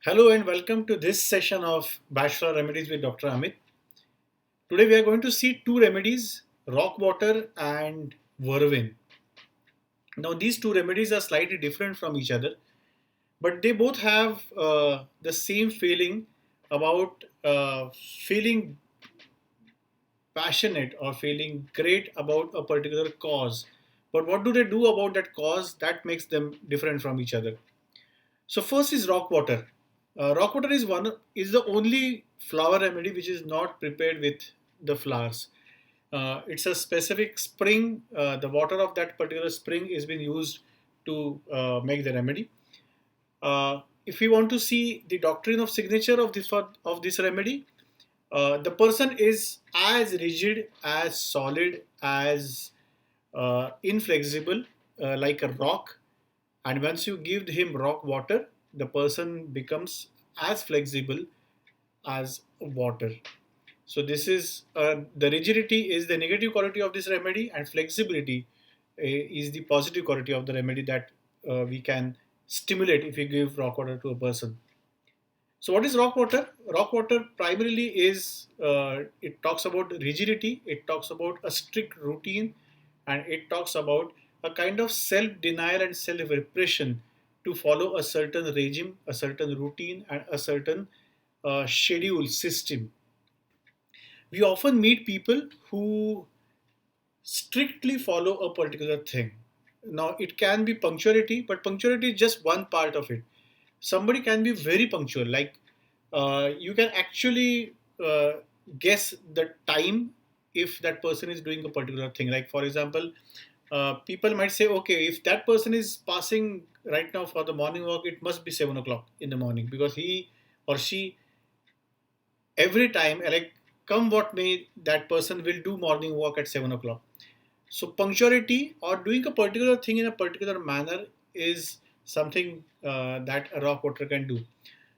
Hello and welcome to this session of Bachelor Remedies with Dr. Amit. Today we are going to see two remedies, rock water and Vervain. Now these two remedies are slightly different from each other, but they both have the same feeling about feeling passionate or feeling great about a particular cause. But what do they do about that cause that makes them different from each other? So first is rock water. Rock water is the only flower remedy which is not prepared with the flowers. It's a specific spring. The water of that particular spring is being used to make the remedy. If we want to see the doctrine of signature of this remedy, the person is as rigid, as solid, as inflexible, like a rock, and once you give him rock water, the person becomes as flexible as water. So this is the rigidity is the negative quality of this remedy, and flexibility is the positive quality of the remedy that we can stimulate if we give rock water to a person. So what is rock water? Rock water primarily is it talks about rigidity, it talks about a strict routine, and it talks about a kind of self-denial and self-repression to follow a certain regime, a certain routine, and a certain schedule system. We often meet people who strictly follow a particular thing. Now it can be punctuality, but punctuality is just one part of it. Somebody can be very punctual, like you can actually guess the time if that person is doing a particular thing. Like for example, people might say, okay, if that person is passing right now for the morning walk, it must be 7 o'clock in the morning because he or she every time, like come what may, that person will do morning walk at 7 o'clock. So punctuality or doing a particular thing in a particular manner is something that a rock water can do.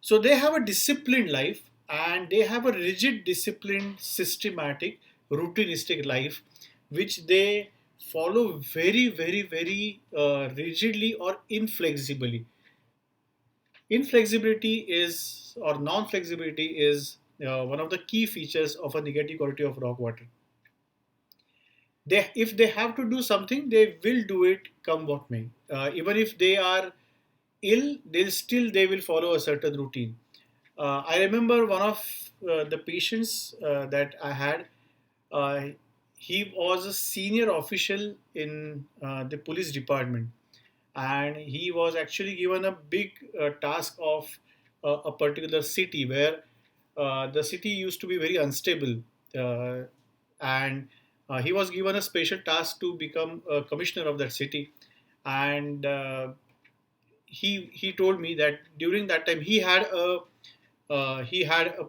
So they have a disciplined life and they have a rigid, disciplined, systematic, routinistic life, which they follow very, very, very rigidly or inflexibly. Inflexibility is or non-flexibility is one of the key features of a negative quality of rock water. If they have to do something, they will do it come what may. Even if they are ill, they will follow a certain routine. I remember one of the patients that I had. Uh, he was a senior official in the police department, and he was actually given a big task of a particular city where the city used to be very unstable, uh, and he was given a special task to become a commissioner of that city. And he told me that during that time he had a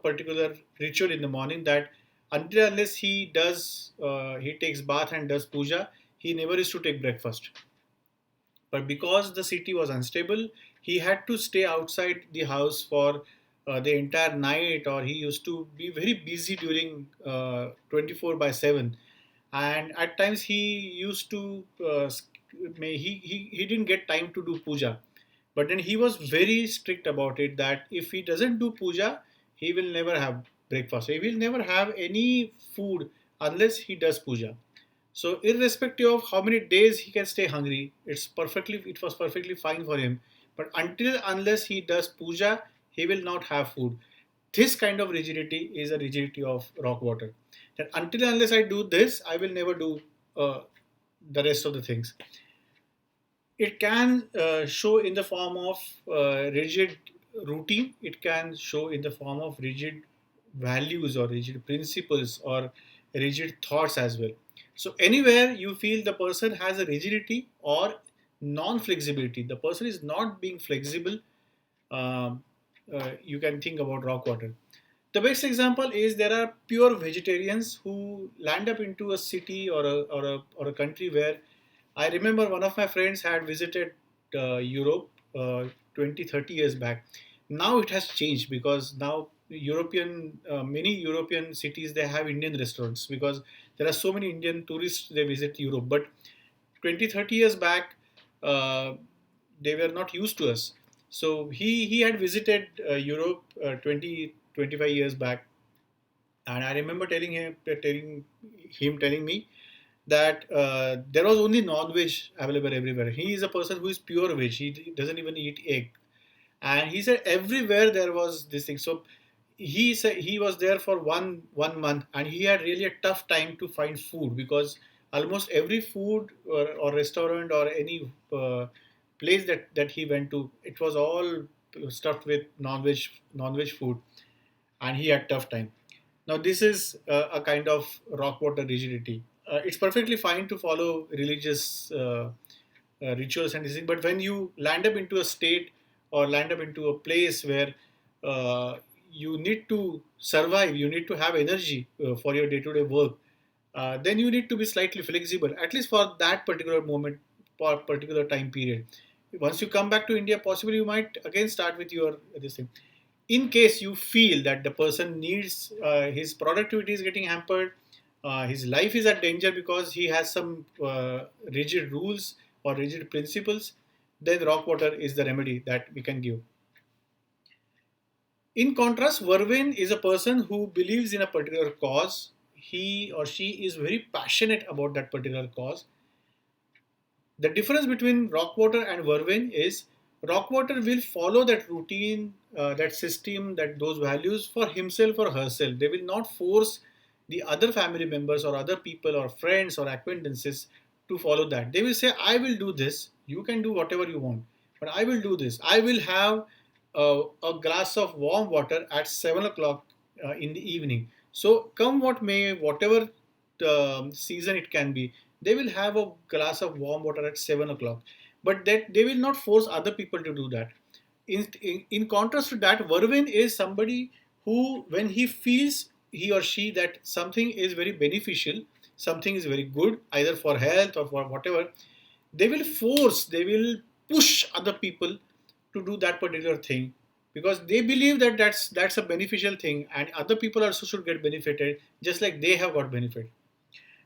particular ritual in the morning that until unless he takes bath and does puja, he never used to take breakfast. But because the city was unstable, he had to stay outside the house for the entire night, or he used to be very busy during 24 by 7. And at times he used to, he didn't get time to do puja. But then he was very strict about it that if he doesn't do puja, he will never have breakfast. He will never have any food unless he does puja. So irrespective of how many days he can stay hungry, it was perfectly fine for him. But until unless he does puja, he will not have food. This kind of rigidity is a rigidity of rock water. That until unless I do this, I will never do uh, the rest of the things. It can show in the form of rigid routine. It can show in the form of rigid values or rigid principles or rigid thoughts as well. So anywhere you feel the person has a rigidity or non-flexibility, the person is not being flexible, um, you can think about rock water. The best example is there are pure vegetarians who land up into a city or a country where I remember one of my friends had visited Europe 20, 30 years back. Now it has changed because now many European cities, they have Indian restaurants because there are so many Indian tourists, they visit Europe. But 20, 30 years back, uh, they were not used to us. So he had visited Europe 20 25 years back, and I remember telling me that there was only non-veg available everywhere. He is a person who is pure veg. He doesn't even eat egg, and he said everywhere there was this thing. So he said he was there for one month, and he had really a tough time to find food, because almost every food or restaurant or any place that he went to, it was all stuffed with non-veg food, and he had tough time. Now this is a kind of rock water rigidity. It's perfectly fine to follow religious rituals and this thing, but when you land up into a state or land up into a place where uh, you need to survive, you need to have energy for your day-to-day work, then you need to be slightly flexible, at least for that particular moment, for particular time period. Once you come back to India, possibly you might again start with your this thing. In case you feel that the person needs his productivity is getting hampered, his life is at danger because he has some rigid rules or rigid principles, then rock water is the remedy that we can give. In contrast, Vervain is a person who believes in a particular cause. He or she is very passionate about that particular cause. The difference between rock water and vervain is rock water will follow that routine, that system, that those values for himself or herself. They will not force the other family members or other people or friends or acquaintances to follow that. They will say, I will do this, you can do whatever you want, but I will do this. I will have a glass of warm water at 7 o'clock in the evening. So come what may, whatever season it can be, they will have a glass of warm water at 7 o'clock, but that they will not force other people to do that. In contrast to that, vervain is somebody who, when he feels, he or she, that something is very beneficial, something is very good either for health or for whatever, they will push other people to do that particular thing, because they believe that that's a beneficial thing, and other people also should get benefited just like they have got benefit.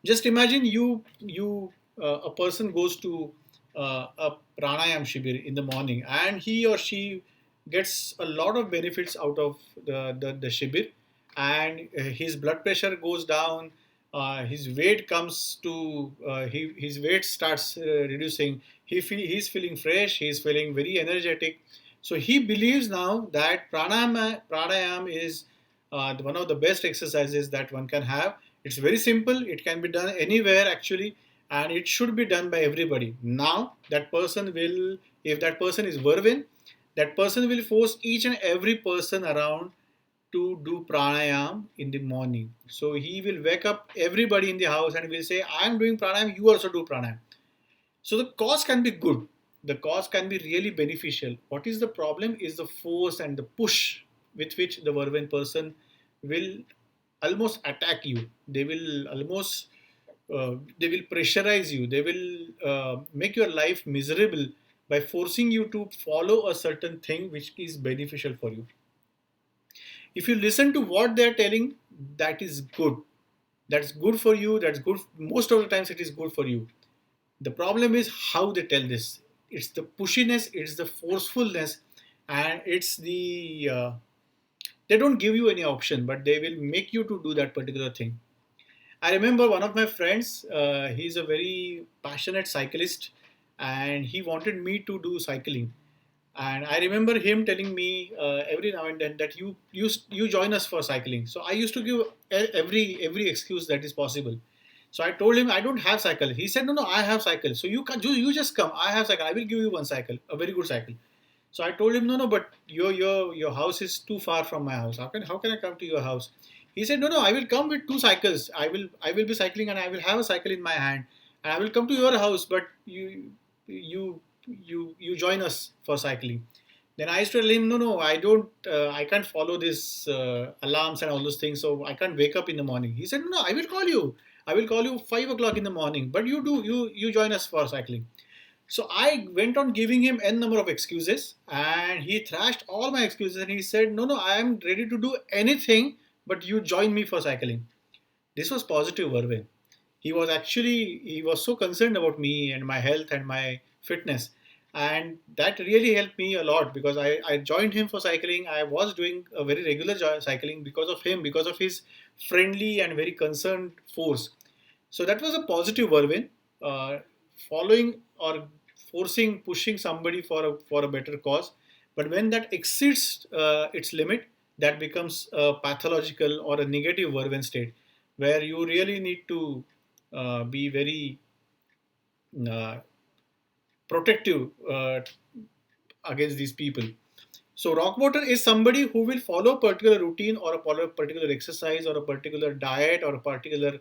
Just imagine a person goes to a pranayam shibir in the morning, and he or she gets a lot of benefits out of the shibir, and his blood pressure goes down, his weight comes to his weight starts reducing, he's feeling fresh, he's feeling very energetic. So he believes now that pranayam is one of the best exercises that one can have. It's very simple. It can be done anywhere actually, and it should be done by everybody. Now, that person will, if that person is vervin, that person will force each and every person around to do pranayam in the morning. So he will wake up everybody in the house and will say, I am doing pranayam, you also do pranayam. So the cause can be good. The cause can be really beneficial. What is the problem is the force and the push with which the vervin person will almost attack you. They will almost they will pressurize you. They will make your life miserable by forcing you to follow a certain thing which is beneficial for you. If you listen to what they are telling, that is good. That's good for you. That's good. Most of the times, it is good for you. The problem is how they tell this. It's the pushiness. It's the forcefulness, and it's the they don't give you any option, but they will make you to do that particular thing. I remember one of my friends, he's a very passionate cyclist, and he wanted me to do cycling. And I remember him telling me every now and then that you join us for cycling. So I used to give every excuse that is possible. So I told him I don't have cycle. He said, no, I have cycle. So you just come. I have cycle. I will give you one cycle, a very good cycle. So I told him, no, but your house is too far from my house. How can I come to your house? He said, no, I will come with two cycles. I will be cycling, and I will have a cycle in my hand, and I will come to your house. But you join us for cycling. Then I used to tell him, no, I don't, I can't follow this alarms and all those things, so I can't wake up in the morning. He said, no, I will call you. I will call you 5 o'clock in the morning, but you join us for cycling. So I went on giving him n number of excuses, and he thrashed all my excuses, and he said, no, I am ready to do anything, but you join me for cycling. This was positive Vervain. He was so concerned about me and my health and my fitness. and that really helped me a lot because I joined him for cycling. I was doing a very regular cycling because of him, because of his friendly and very concerned force. So that was a positive Vervain, uh, following or forcing, pushing somebody for a better cause. But when that exceeds its limit, that becomes a pathological or a negative Vervain state, where you really need to be very uh, protective against these people. So rock water is somebody who will follow a particular routine or a particular exercise or a particular diet or a particular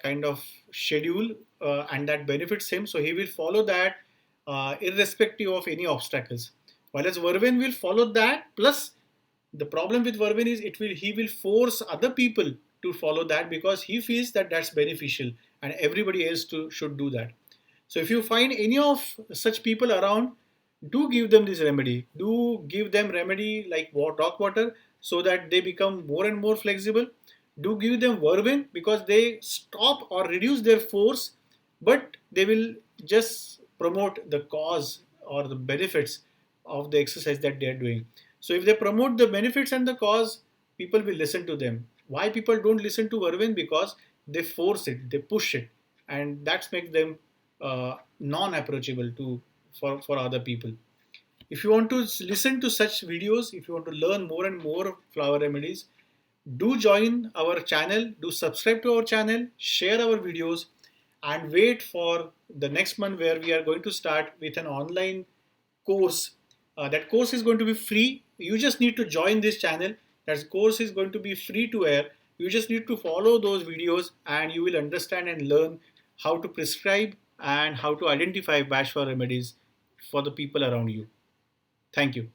kind of schedule, and that benefits him. So he will follow that irrespective of any obstacles. Whereas Vervin will follow that. Plus, the problem with Vervin is he will force other people to follow that because he feels that that's beneficial and everybody else should do that. So if you find any of such people around, do give them this remedy. Do give them remedy like rock water so that they become more and more flexible. Do give them vervin because they stop or reduce their force, but they will just promote the cause or the benefits of the exercise that they are doing. So if they promote the benefits and the cause, people will listen to them. Why people don't listen to vervin? Because they force it, they push it, and that makes them non-approachable to for other people. If you want to listen to such videos, if you want to learn more and more flower remedies, do join our channel, do subscribe to our channel, share our videos, and wait for the next month where we are going to start with an online course. That course is going to be free. You just need to join this channel. That course is going to be free to air. You just need to follow those videos and you will understand and learn how to prescribe and how to identify Bashfa remedies for the people around you. Thank you.